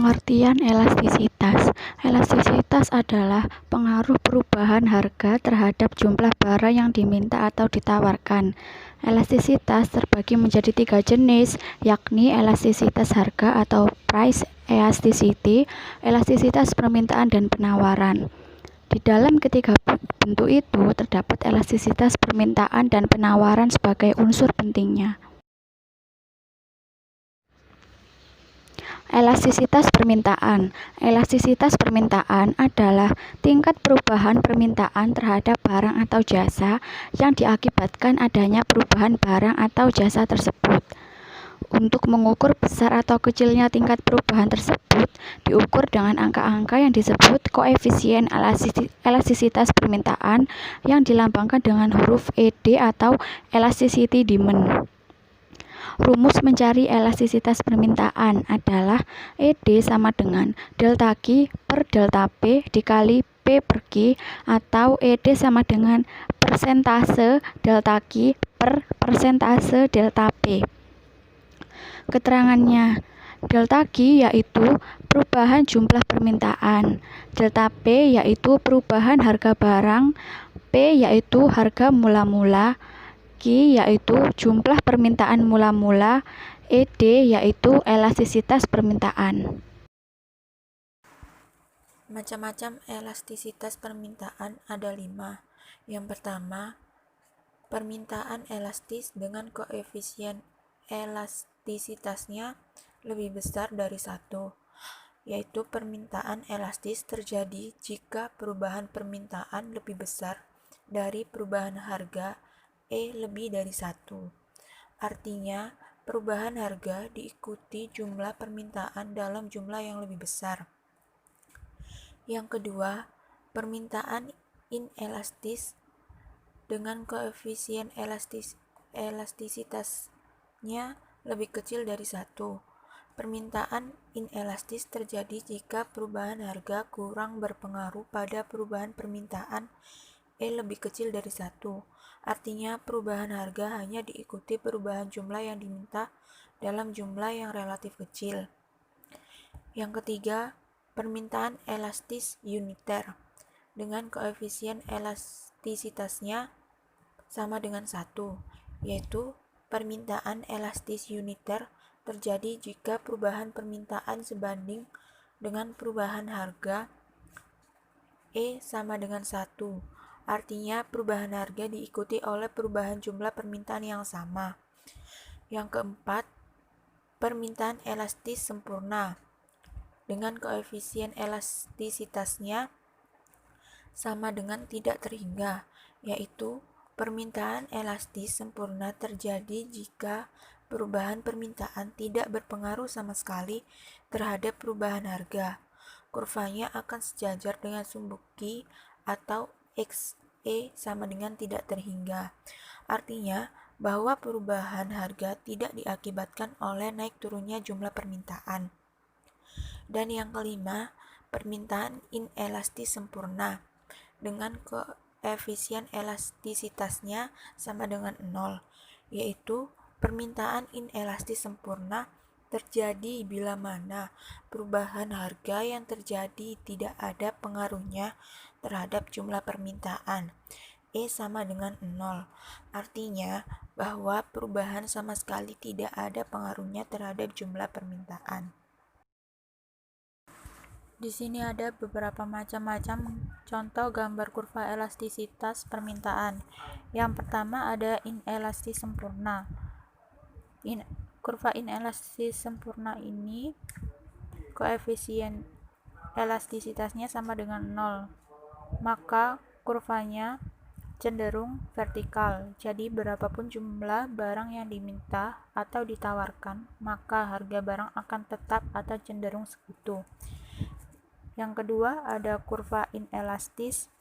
Pengertian elastisitas. Elastisitas adalah pengaruh perubahan harga terhadap jumlah barang yang diminta atau ditawarkan. Elastisitas terbagi menjadi 3 jenis, yakni elastisitas harga atau price elasticity, elastisitas permintaan dan penawaran. Di dalam ketiga bentuk itu terdapat elastisitas permintaan dan penawaran sebagai unsur pentingnya. Elastisitas permintaan. Elastisitas permintaan adalah tingkat perubahan permintaan terhadap barang atau jasa yang diakibatkan adanya perubahan barang atau jasa tersebut. Untuk mengukur besar atau kecilnya tingkat perubahan tersebut, diukur dengan angka-angka yang disebut koefisien elastisitas permintaan yang dilambangkan dengan huruf ED atau elasticity demand. Rumus mencari elastisitas permintaan adalah ED sama dengan delta Q per delta P dikali P per Q, atau ED sama dengan persentase delta Q per persentase delta P. Keterangannya, delta Q yaitu perubahan jumlah permintaan, delta P yaitu perubahan harga barang, P yaitu harga mula-mula, Q yaitu jumlah permintaan mula-mula, ED yaitu elastisitas permintaan. Macam-macam elastisitas permintaan ada 5. Yang pertama, permintaan elastis dengan koefisien elastisitasnya lebih besar dari 1, yaitu permintaan elastis terjadi jika perubahan permintaan lebih besar dari perubahan harga E lebih dari 1. Artinya, perubahan harga diikuti jumlah permintaan dalam jumlah yang lebih besar. Yang kedua, permintaan inelastis dengan koefisien elastisitasnya lebih kecil dari 1. Permintaan inelastis terjadi jika perubahan harga kurang berpengaruh pada perubahan permintaan E lebih kecil dari 1. Artinya, perubahan harga hanya diikuti perubahan jumlah yang diminta dalam jumlah yang relatif kecil. Yang ketiga, permintaan elastis uniter dengan koefisien elastisitasnya sama dengan 1, yaitu permintaan elastis uniter terjadi jika perubahan permintaan sebanding dengan perubahan harga E sama dengan 1. Artinya, perubahan harga diikuti oleh perubahan jumlah permintaan yang sama. Yang keempat, permintaan elastis sempurna dengan koefisien elastisitasnya sama dengan tidak terhingga, yaitu permintaan elastis sempurna terjadi jika perubahan permintaan tidak berpengaruh sama sekali terhadap perubahan harga. Kurvanya akan sejajar dengan sumbu Q atau XE sama dengan tidak terhingga. Artinya, bahwa perubahan harga tidak diakibatkan oleh naik turunnya jumlah permintaan. Dan yang kelima, permintaan inelastis sempurna dengan koefisien elastisitasnya sama dengan 0, yaitu permintaan inelastis sempurna terjadi bila mana perubahan harga yang terjadi tidak ada pengaruhnya terhadap jumlah permintaan, E sama dengan 0. Artinya bahwa perubahan sama sekali tidak ada pengaruhnya terhadap jumlah permintaan. Di sini ada beberapa macam-macam contoh gambar kurva elastisitas permintaan. Yang pertama ada inelastis sempurna. Kurva inelastis sempurna ini koefisien elastisitasnya sama dengan 0, maka kurvanya cenderung vertikal. Jadi berapapun jumlah barang yang diminta atau ditawarkan, maka harga barang akan tetap atau cenderung segitu. Yang kedua ada kurva inelastis.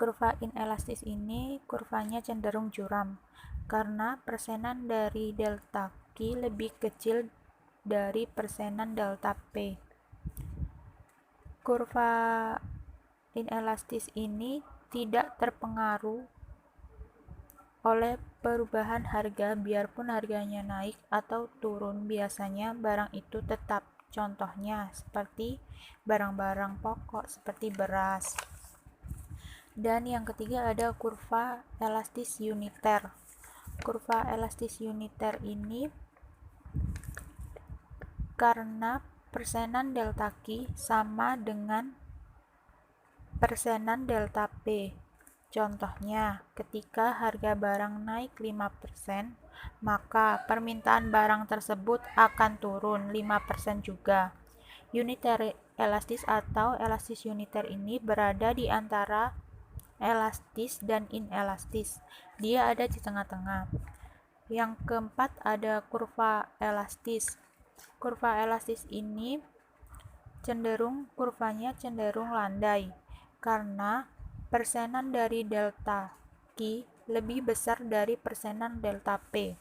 Kurva inelastis ini kurvanya cenderung curam karena persenan dari delta Q lebih kecil dari persenan delta P. Kurva inelastis ini tidak terpengaruh oleh perubahan harga biarpun harganya naik atau turun, biasanya barang itu tetap contohnya seperti barang-barang pokok seperti beras. Dan yang ketiga ada kurva elastis uniter. Kurva elastis uniter ini karena persenan delta Q sama dengan persenan delta P. Contohnya, ketika harga barang naik 5%, maka permintaan barang tersebut akan turun 5% juga. Uniter elastis atau elastis uniter ini berada di antara elastis dan inelastis. Dia ada di tengah-tengah. Yang keempat ada kurva elastis. Kurva elastis ini kurvanya cenderung landai karena persenan dari delta Q lebih besar dari persenan delta P.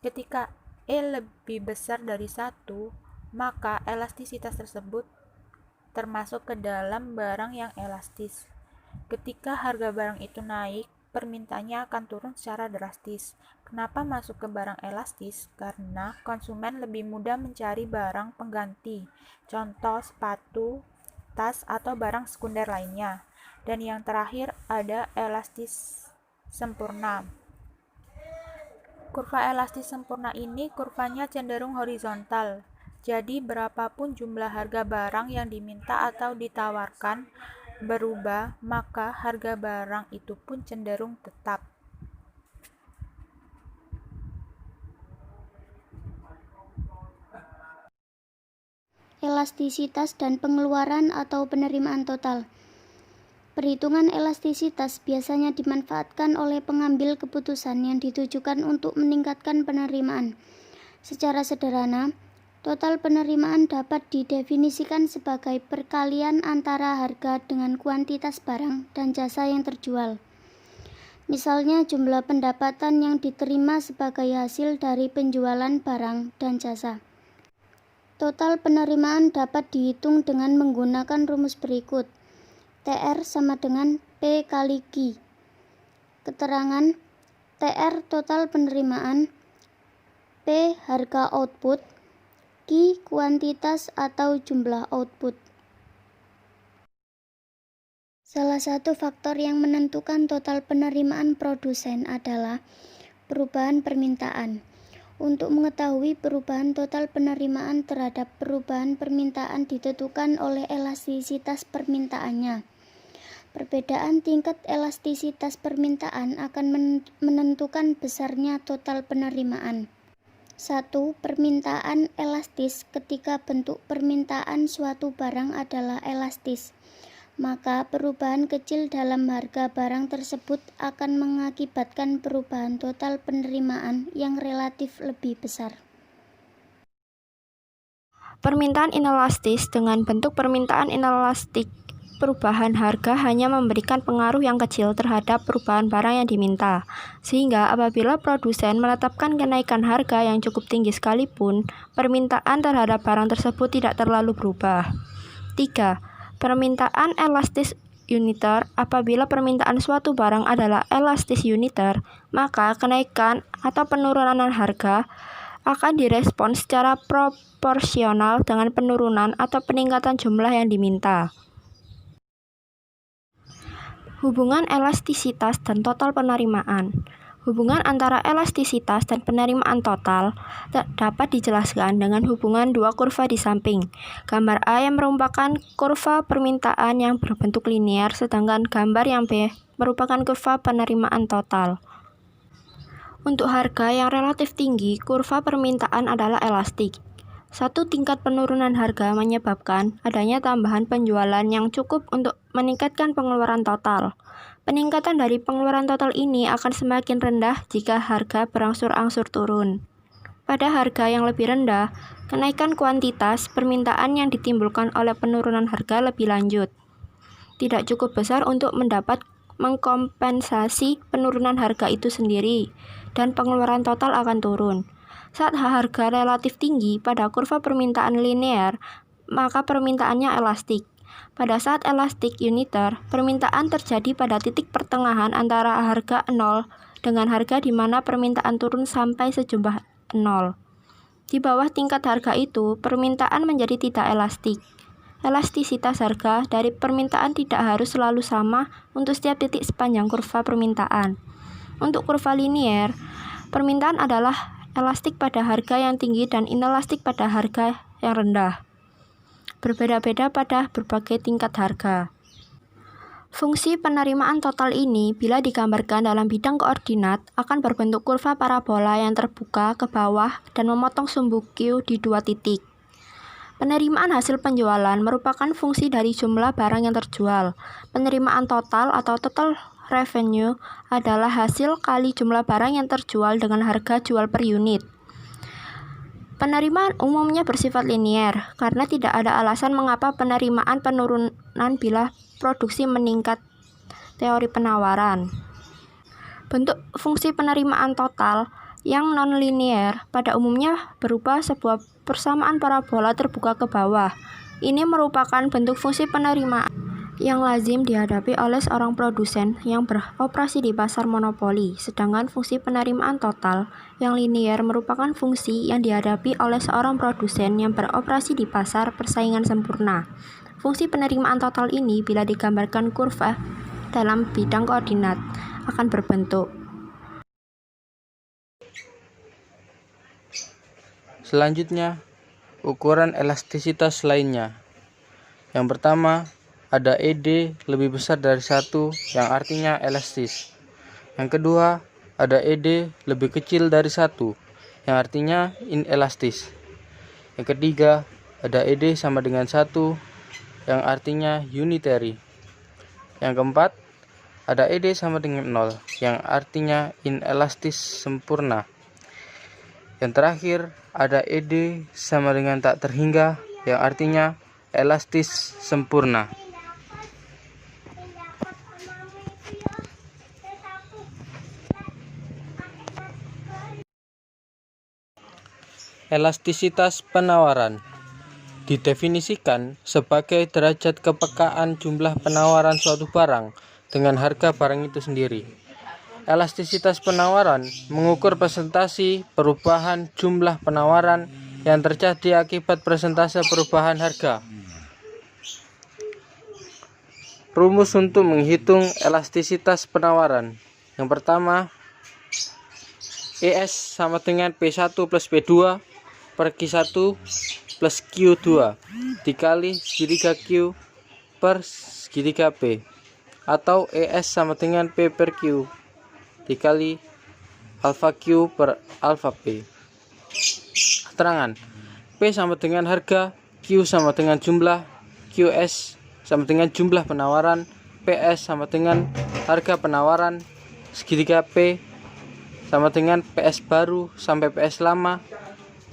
Ketika E lebih besar dari 1, maka elastisitas tersebut termasuk ke dalam barang yang elastis. Ketika harga barang itu naik, permintaannya akan turun secara drastis. Kenapa masuk ke barang elastis? Karena konsumen lebih mudah mencari barang pengganti, contoh sepatu, tas, atau barang sekunder lainnya. Dan yang terakhir ada elastis sempurna. Kurva elastis sempurna ini kurvanya cenderung horizontal. Jadi berapapun jumlah harga barang yang diminta atau ditawarkan berubah, maka harga barang itu pun cenderung tetap. Elastisitas dan pengeluaran atau penerimaan total. Perhitungan elastisitas biasanya dimanfaatkan oleh pengambil keputusan yang ditujukan untuk meningkatkan penerimaan. Secara sederhana, total penerimaan dapat didefinisikan sebagai perkalian antara harga dengan kuantitas barang dan jasa yang terjual. Misalnya jumlah pendapatan yang diterima sebagai hasil dari penjualan barang dan jasa. Total penerimaan dapat dihitung dengan menggunakan rumus berikut. TR sama dengan P kali Q. Keterangan TR total penerimaan, P harga output, Q kuantitas atau jumlah output. Salah satu faktor yang menentukan total penerimaan produsen adalah perubahan permintaan. Untuk mengetahui perubahan total penerimaan terhadap perubahan permintaan ditentukan oleh elastisitas permintaannya. Perbedaan tingkat elastisitas permintaan akan menentukan besarnya total penerimaan. 1. Permintaan elastis. Ketika bentuk permintaan suatu barang adalah elastis, maka perubahan kecil dalam harga barang tersebut akan mengakibatkan perubahan total penerimaan yang relatif lebih besar. Permintaan inelastis. Dengan bentuk permintaan inelastik, perubahan harga hanya memberikan pengaruh yang kecil terhadap perubahan barang yang diminta, sehingga apabila produsen menetapkan kenaikan harga yang cukup tinggi sekalipun, permintaan terhadap barang tersebut tidak terlalu berubah. 3. Permintaan elastis uniter. Apabila permintaan suatu barang adalah elastis uniter, maka kenaikan atau penurunan harga akan direspon secara proporsional dengan penurunan atau peningkatan jumlah yang diminta. Hubungan elastisitas dan total penerimaan. Hubungan antara elastisitas dan penerimaan total dapat dijelaskan dengan hubungan dua kurva di samping. Gambar A yang merupakan kurva permintaan yang berbentuk linear, sedangkan gambar yang B merupakan kurva penerimaan total. Untuk harga yang relatif tinggi, kurva permintaan adalah elastik. Satu tingkat penurunan harga menyebabkan adanya tambahan penjualan yang cukup untuk meningkatkan pengeluaran total. Peningkatan dari pengeluaran total ini akan semakin rendah jika harga berangsur-angsur turun. Pada harga yang lebih rendah, kenaikan kuantitas permintaan yang ditimbulkan oleh penurunan harga lebih lanjut tidak cukup besar untuk mengkompensasi penurunan harga itu sendiri, dan pengeluaran total akan turun. Saat harga relatif tinggi pada kurva permintaan linear, maka permintaannya elastik. Pada saat elastik uniter, permintaan terjadi pada titik pertengahan antara harga 0 dengan harga di mana permintaan turun sampai sejumlah 0. Di bawah tingkat harga itu, permintaan menjadi tidak elastik. Elastisitas harga dari permintaan tidak harus selalu sama untuk setiap titik sepanjang kurva permintaan. Untuk kurva linier, permintaan adalah elastik pada harga yang tinggi dan inelastik pada harga yang rendah. Berbeda-beda pada berbagai tingkat harga. Fungsi penerimaan total ini bila digambarkan dalam bidang koordinat akan berbentuk kurva parabola yang terbuka ke bawah dan memotong sumbu Q di dua titik. Penerimaan hasil penjualan merupakan fungsi dari jumlah barang yang terjual. Penerimaan total atau total revenue adalah hasil kali jumlah barang yang terjual dengan harga jual per unit. Penerimaan umumnya bersifat linier, karena tidak ada alasan mengapa penerimaan penurunan bila produksi meningkat. Teori penawaran. Bentuk fungsi penerimaan total yang non-linier pada umumnya berupa sebuah persamaan parabola terbuka ke bawah. Ini merupakan bentuk fungsi penerimaan yang lazim dihadapi oleh seorang produsen yang beroperasi di pasar monopoli, sedangkan fungsi penerimaan total yang linier merupakan fungsi yang dihadapi oleh seorang produsen yang beroperasi di pasar persaingan sempurna. Fungsi penerimaan total ini bila digambarkan kurva dalam bidang koordinat akan berbentuk. Selanjutnya, ukuran elastisitas lainnya. Yang pertama, ada ED lebih besar dari 1 yang artinya elastis. Yang kedua, ada ED lebih kecil dari 1 yang artinya inelastis. Yang ketiga, ada ED sama dengan 1 yang artinya unitary. Yang keempat, ada ED sama dengan 0 yang artinya inelastis sempurna. Yang terakhir, ada ED sama dengan tak terhingga yang artinya elastis sempurna. Elastisitas penawaran didefinisikan sebagai derajat kepekaan jumlah penawaran suatu barang dengan harga barang itu sendiri. Elastisitas penawaran mengukur persentase perubahan jumlah penawaran yang terjadi akibat persentase perubahan harga. Rumus untuk menghitung elastisitas penawaran. Yang pertama, ES sama dengan P1 plus P2 per Q1 plus Q2 dikali segitiga Q per segitiga P, atau ES sama dengan P per Q dikali alpha Q per alpha P. Keterangan: P sama dengan harga, Q sama dengan jumlah, QS sama dengan jumlah penawaran, PS sama dengan harga penawaran, segitiga P sama dengan PS baru sampai PS lama,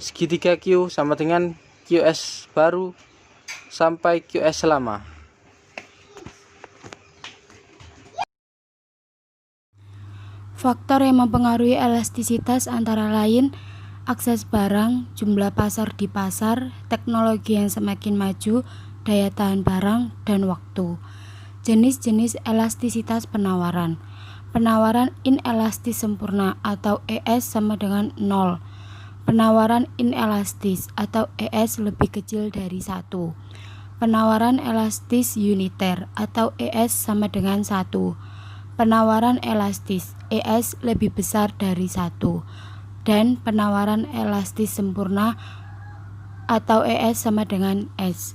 segitiga Q sama dengan QS baru sampai QS lama. Faktor yang mempengaruhi elastisitas antara lain akses barang, jumlah pasar di pasar, teknologi yang semakin maju, daya tahan barang, dan waktu. Jenis-jenis elastisitas penawaran. Penawaran inelastis sempurna atau ES sama dengan 0. Penawaran inelastis atau ES lebih kecil dari 1. Penawaran elastis uniter atau ES sama dengan 1. Penawaran elastis ES lebih besar dari 1. Dan penawaran elastis sempurna atau ES sama dengan S.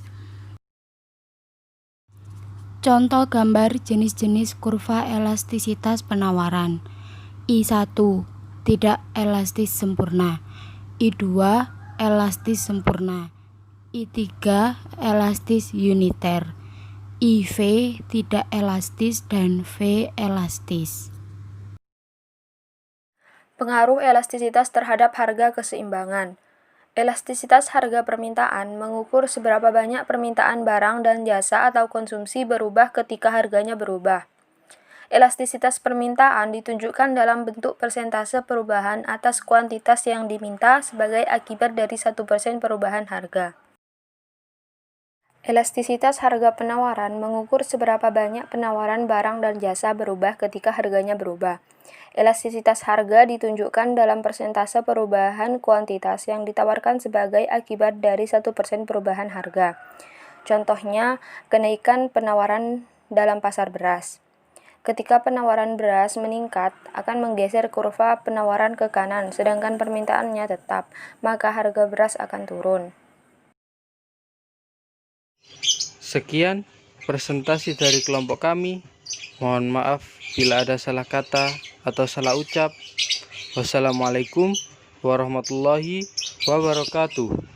Contoh gambar jenis-jenis kurva elastisitas penawaran. I1 tidak elastis sempurna, I2 elastis sempurna, I3 elastis uniter, IV tidak elastis, dan V elastis. Pengaruh elastisitas terhadap harga keseimbangan. Elastisitas harga permintaan mengukur seberapa banyak permintaan barang dan jasa atau konsumsi berubah ketika harganya berubah. Elastisitas permintaan ditunjukkan dalam bentuk persentase perubahan atas kuantitas yang diminta sebagai akibat dari 1% perubahan harga. Elastisitas harga penawaran mengukur seberapa banyak penawaran barang dan jasa berubah ketika harganya berubah. Elastisitas harga ditunjukkan dalam persentase perubahan kuantitas yang ditawarkan sebagai akibat dari 1% perubahan harga. Contohnya, kenaikan penawaran dalam pasar beras. Ketika penawaran beras meningkat, akan menggeser kurva penawaran ke kanan, sedangkan permintaannya tetap, maka harga beras akan turun. Sekian presentasi dari kelompok kami. Mohon maaf bila ada salah kata atau salah ucap. Wassalamualaikum warahmatullahi wabarakatuh.